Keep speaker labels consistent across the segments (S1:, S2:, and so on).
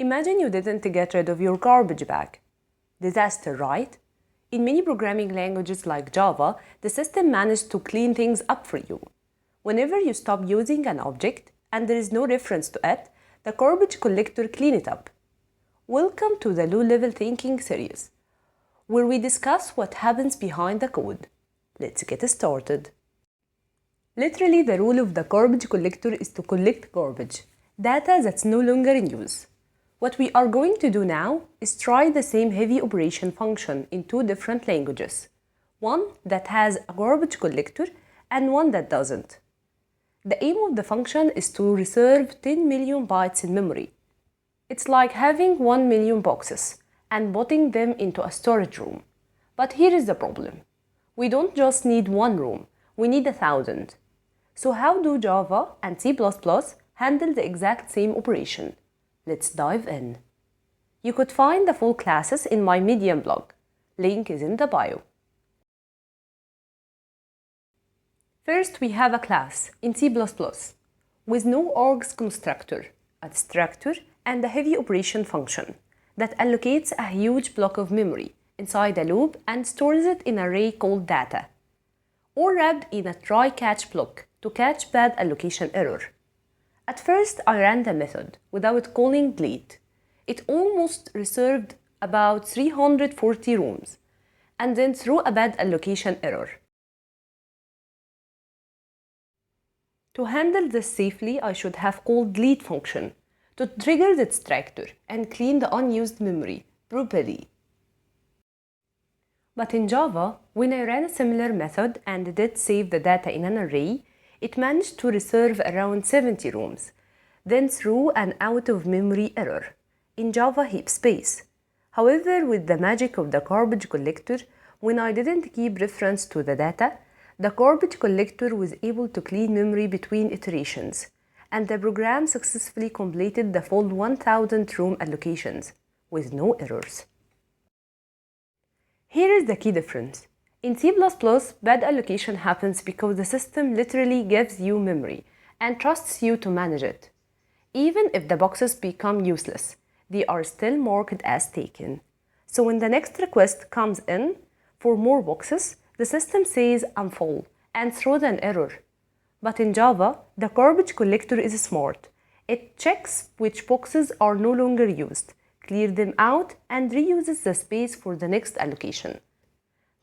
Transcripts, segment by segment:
S1: Imagine you didn't get rid of your garbage bag. Disaster, right? In many programming languages like Java, the system managed to clean things up for you. Whenever you stop using an object and there is no reference to it, the garbage collector cleans it up. Welcome to the Low-Level Thinking series, where we discuss what happens behind the code. Let's get started. Literally, the role of the garbage collector is to collect garbage, data that's no longer in use. What we are going to do now is try the same heavy operation function in two different languages, one that has a garbage collector and one that doesn't. The aim of the function is to reserve 10 million bytes in memory. It's like having 1 million boxes and putting them into a storage room. But here is the problem. We don't just need one room, we need 1,000. So how do Java and C++ handle the exact same operation? Let's dive in. You could find the full classes in my Medium blog. Link is in the bio. First, we have a class in C++ with no args constructor, a destructor, and a heavy operation function that allocates a huge block of memory inside a loop and stores it in an array called data, or wrapped in a try-catch block to catch bad allocation error. At first, I ran the method without calling delete. It almost reserved about 340 rooms, and then threw a bad allocation error. To handle this safely, I should have called delete function to trigger the extractor and clean the unused memory properly. But in Java, when I ran a similar method and did save the data in an array, it managed to reserve around 70 rooms, then threw an out-of-memory error in Java heap space. However, with the magic of the garbage collector, when I didn't keep reference to the data, the garbage collector was able to clean memory between iterations, and the program successfully completed the full 1,000 room allocations with no errors. Here is the key difference. In C++, bad allocation happens because the system literally gives you memory and trusts you to manage it. Even if the boxes become useless, they are still marked as taken. So when the next request comes in for more boxes, the system says I'm full and throws an error. But in Java, the garbage collector is smart. It checks which boxes are no longer used, clears them out, and reuses the space for the next allocation.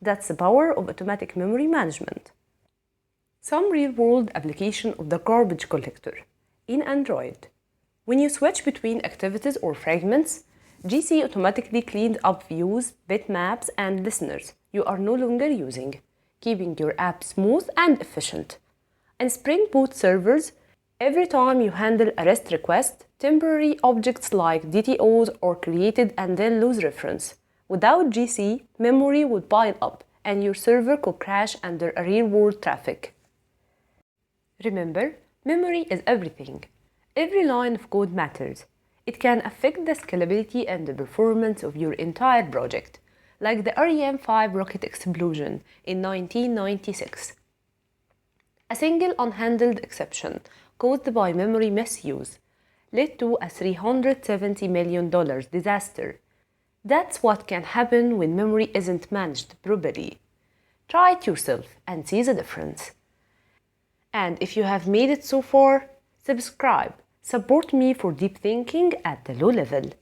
S1: That's the power of automatic memory management. Some real-world application of the garbage collector. In Android, when you switch between activities or fragments, GC automatically cleans up views, bitmaps, and listeners you are no longer using, keeping your app smooth and efficient. In Spring Boot servers, every time you handle a REST request, temporary objects like DTOs are created and then lose reference. Without GC, memory would pile up and your server could crash under a real-world traffic. Remember, memory is everything. Every line of code matters. It can affect the scalability and the performance of your entire project, like the Ariane 5 rocket explosion in 1996. A single unhandled exception caused by memory misuse led to a $370 million disaster. That's what can happen when memory isn't managed properly. Try it yourself and see the difference. And if you have made it so far, subscribe. Support me for deep thinking at the low level.